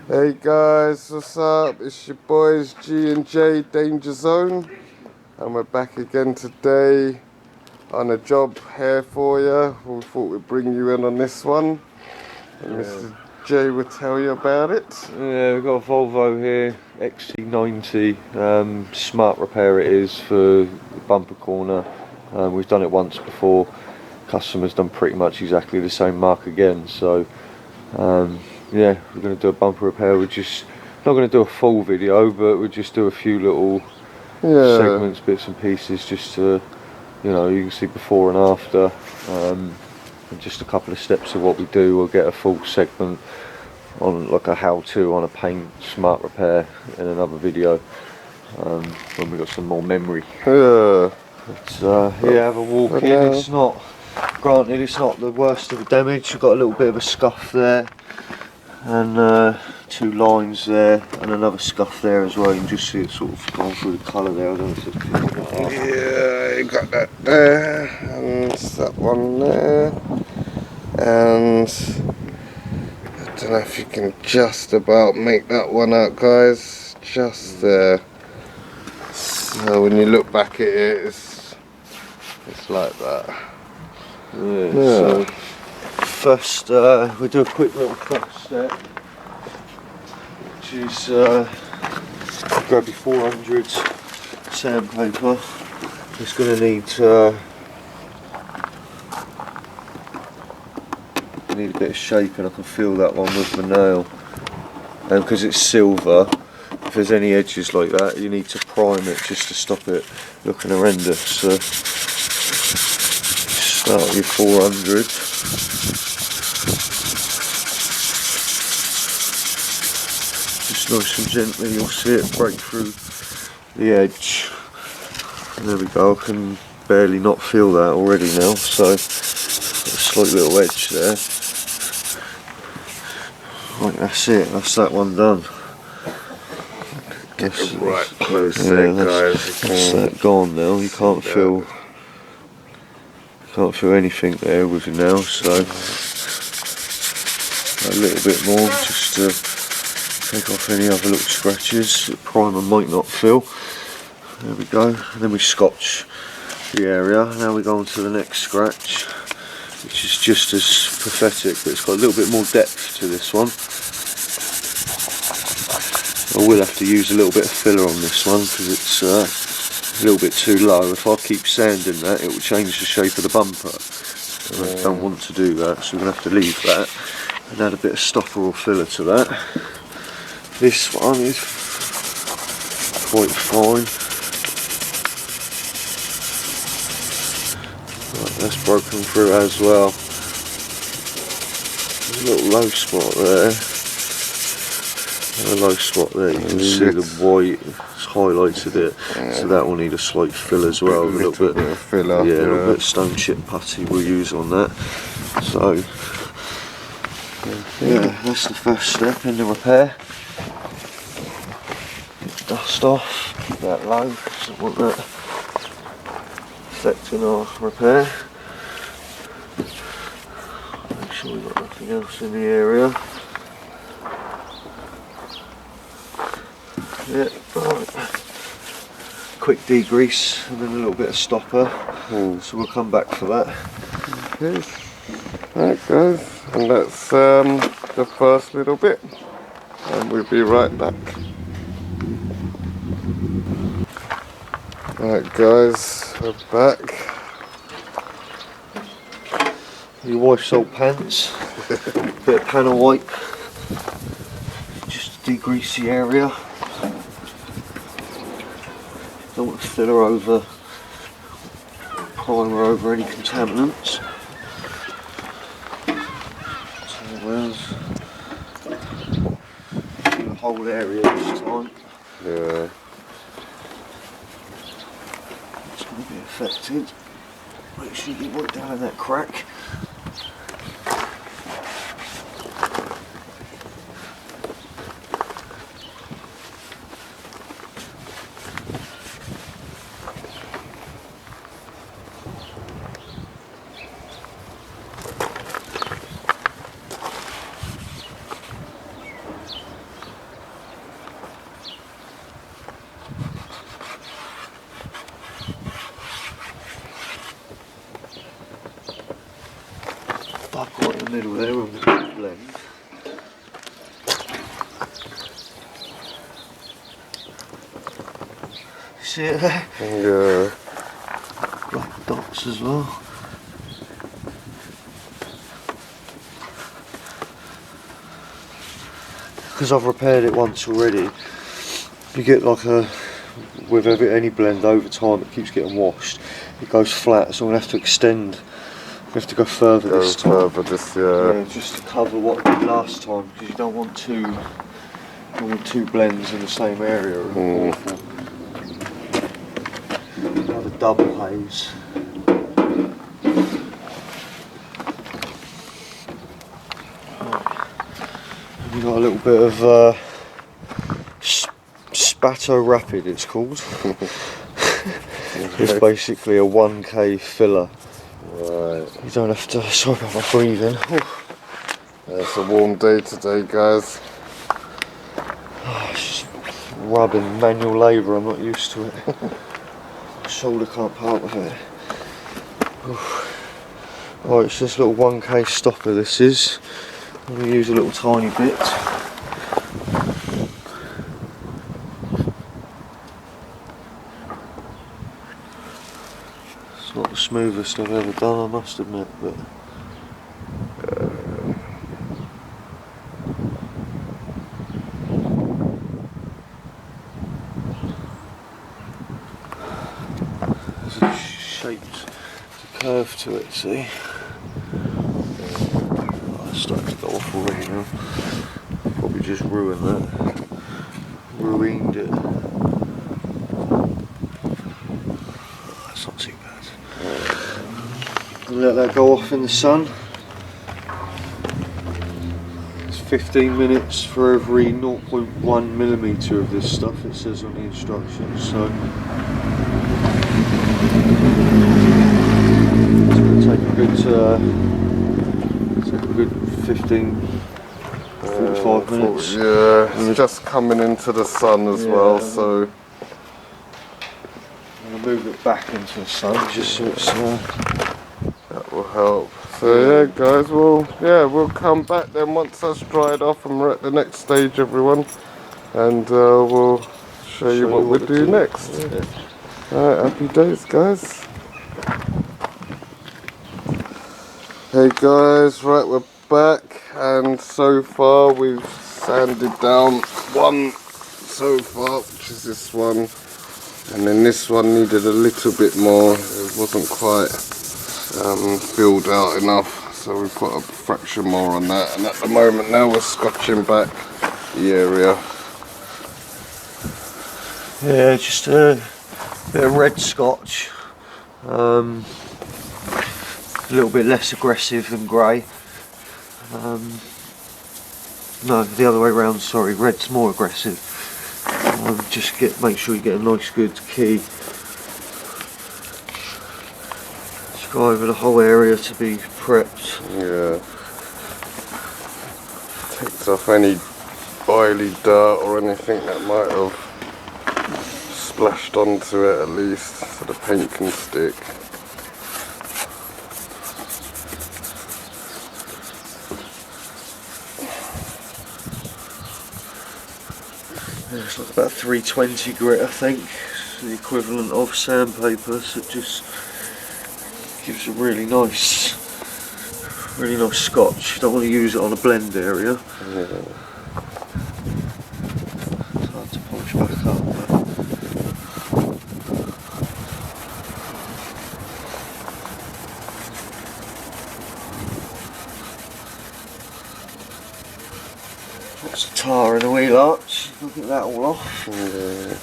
Hey guys, what's up? It's your boys G&J Danger Zone, and we're back again today on a job here for you. We thought we'd bring you in on this one, and Mr. J will tell you about it. Yeah, we've got a Volvo here, XC90, smart repair it is for the bumper corner. We've done it once before, customer's done pretty much exactly the same mark again, so yeah, we're going to do a bumper repair. We're just not going to do a full video, but we'll just do a few little segments, bits and pieces, just to, you know, you can see before and after, and just a couple of steps of what we do. We'll get a full segment on like a how-to on a paint smart repair in another video when we got some more memory. Yeah. But yeah, have a walk in. It's not, granted, it's not the worst of the damage. You've got a little bit of a scuff there, and two lines there, and another scuff there as well. You can just see it sort of gone through the colour there. I don't know if it's picking it up. Yeah, you got that there, and that one there, and I don't know if you can just about make that one out, guys. Just there. So when you look back at it, it's like that. Yeah. So first, we'll do a quick little first step, which is grab your 400 sandpaper. It's going to need a bit of shaping. I can feel that one with my nail, and because it's silver, if there's any edges like that, you need to prime it just to stop it looking horrendous. So start with your 400. Just nice and gently, you'll see it break through the edge. And there we go. I can barely not feel that already now. So a slight little edge there. Right, that's it. That's that one done. That's right close there, guys. That's that gone now. You can't feel anything there with you now. So a little bit more just to take off any other little scratches that primer might not fill. There we go. And then we scotch the area. Now we go on to the next scratch, which is just as pathetic, but it's got a little bit more depth to this one. I will have to use a little bit of filler on this one because it's a little bit too low. If I keep sanding that, it will change the shape of the bumper, and I don't want to do that, so we're going to have to leave that and add a bit of stopper or filler to that. This one is quite fine. Right, that's broken through as well. There's a little low spot there. A low spot there, you can see the white, it's highlighted it, so that will need a slight fill as well. A little bit of filler. Yeah, a little bit of stone chip putty we'll use on that. So yeah, that's the first step in the repair. Get dust off, keep that low, don't want that affecting our repair. Make sure we've got nothing else in the area. Yeah, right. Quick degrease and then a little bit of stopper. So we'll come back for that. Okay. Right, guys, and that's the first little bit, and we'll be right back. Right, guys, we're back. Your wife's old pants, bit of panel wipe, just to degrease the area. Don't want to filler over, primer over any contaminants. So the whole area this time. Yeah. It's going to be affected. Make sure you work down in that crack. middle there on the blend. See it there? Yeah. Black dots as well. Because I've repaired it once already, you get like a, with any blend over time it keeps getting washed, it goes flat, so I'm going to have to extend, we have to go further this time. Yeah. Just to cover what I did last time, because you don't want two blends in the same area. Awful. Another double haze. We've got a little bit of Spato Rapid, it's called. It's basically a 1k filler. Right. You don't have to, sorry about my breathing. It's a warm day today, guys. It's just rubbing, manual labour, I'm not used to it. My shoulder can't part with it. Right, it's this little 1k stopper this is. I'm going to use a little tiny bit. It's not the smoothest I've ever done, I must admit, but there's a shape, a curve to it, see? Oh, it's starting to go off already now. Probably just ruined that. Ruined it. That's not too bad. And let that go off in the sun. It's 15 minutes for every 0.1 millimetre of this stuff, it says on the instructions, so it's going to take a good 15, 45 minutes. Yeah, it's just coming into the sun as well, so I'm going to move it back into the sun just so it's that will help. So yeah, guys, we'll come back then once that's dried off and we're at the next stage, everyone, and we'll show you what we'll do next. Yeah. Alright, happy days, guys. Hey guys, right, we're back, and so far we've sanded down one so far, which is this one, and then this one needed a little bit more. It wasn't quite filled out enough, so we put a fraction more on that, and at the moment now we're scotching back the area. Yeah, just a bit of red scotch, a little bit less aggressive than grey. No, the other way around, sorry, red's more aggressive. Just make sure you get a nice good key. Just go over the whole area to be prepped. Yeah. Takes off any oily dirt or anything that might have splashed onto it, at least, so the paint can stick. It's like about 320 grit, I think. It's the equivalent of sandpaper, so it just gives a really nice scotch. You don't want to use it on a blend area. Yeah. It's hard to polish back up. Lots of tar in the wheel arch. We'll get that all off. Yeah.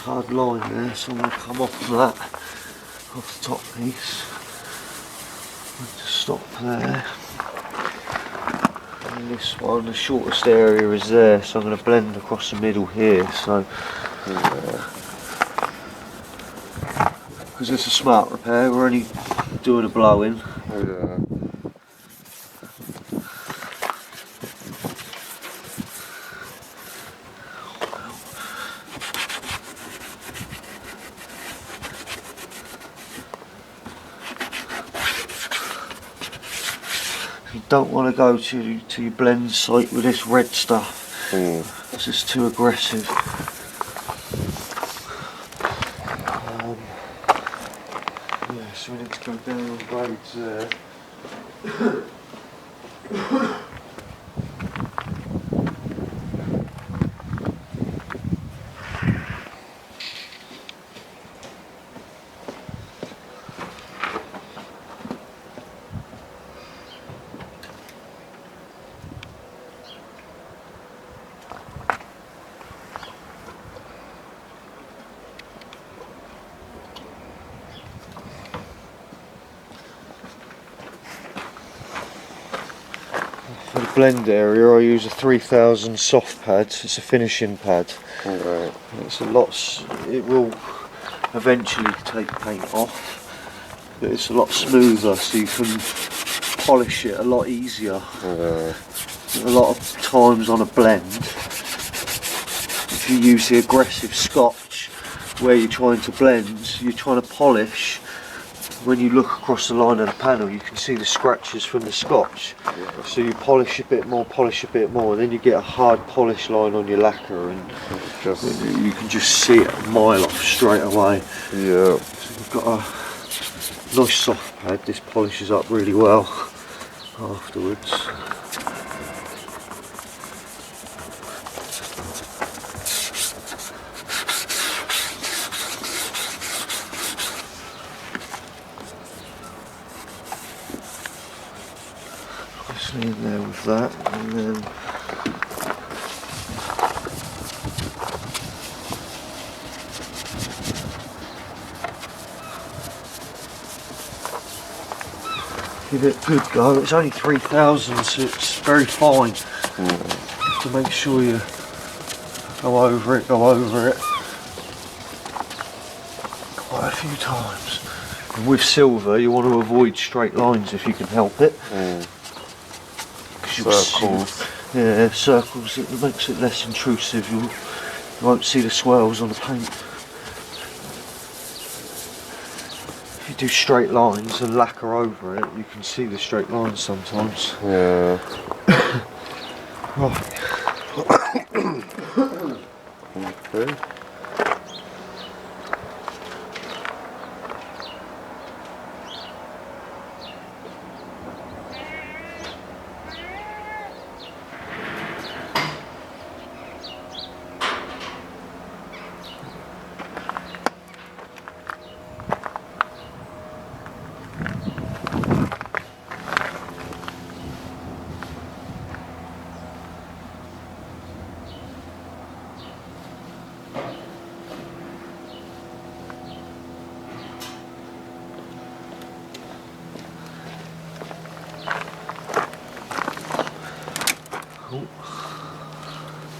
hard line there, so I'm going to come off of that, off the top piece. Just stop there. And this one, the shortest area is there, so I'm going to blend across the middle here. So, because it's a smart repair, we're only doing a blow-in. Yeah. You don't want to go to your blend site with this red stuff. It's just too aggressive. Yeah, so we need to go down on grades there. For the blend area, I use a 3000 soft pad. It's a finishing pad. Right. It's a lot. It will eventually take paint off, but it's a lot smoother, so you can polish it a lot easier. A lot of times on a blend, if you use the aggressive scotch where you're trying to blend, you're trying to polish. When you look across the line of the panel, you can see the scratches from the scotch. So you polish a bit more, and then you get a hard polish line on your lacquer, and you can just see it a mile off straight away. Yeah. So we've got a nice soft pad. This polishes up really well afterwards. In there with that, and then give it a good go. It's only 3000, so it's very fine. To make sure you go over it quite a few times. And with silver, you want to avoid straight lines if you can help it. Circles. Yeah, circles, it makes it less intrusive. You won't see the swirls on the paint. If you do straight lines and lacquer over it, you can see the straight lines sometimes. Yeah. Right. Okay.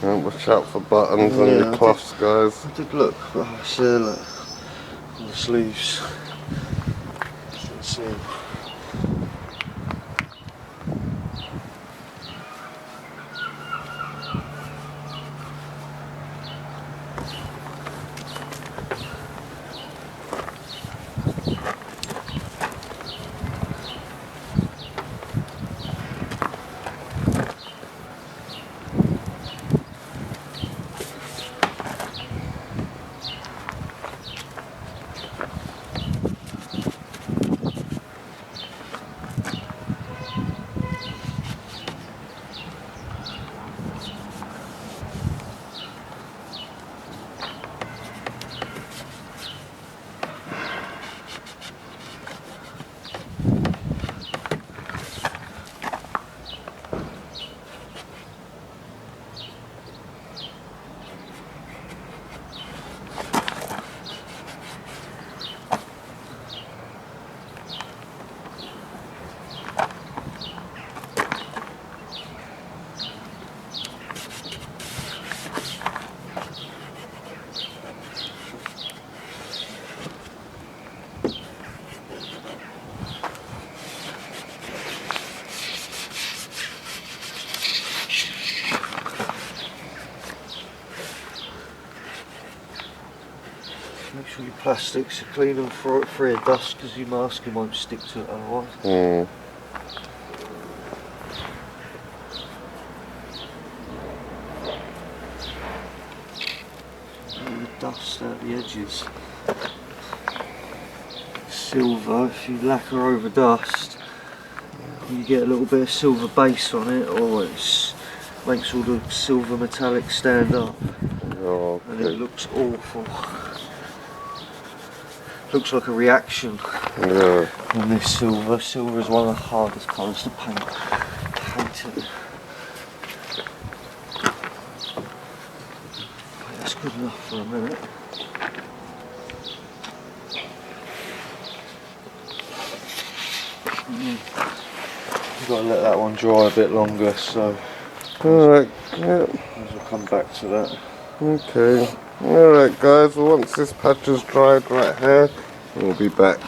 Watch out for buttons on your cloths, guys. I did look, I see look on the sleeves. Let's see. plastics, you clean them free of dust because your masking won't stick to it otherwise. Mm. All the dust out the edges. Silver, if you lacquer over dust, you get a little bit of silver base on it, or it makes all the silver metallic stand up. Oh, And it okay. looks awful. Looks like a reaction Yeah. on this silver. Silver is one of the hardest colours to paint. Hate it. That's good enough for a minute. You've got to let that one dry a bit longer, so Alright, yeah. we'll come back to that. Okay. Alright guys, well, once this patch is dried right here, we'll be back.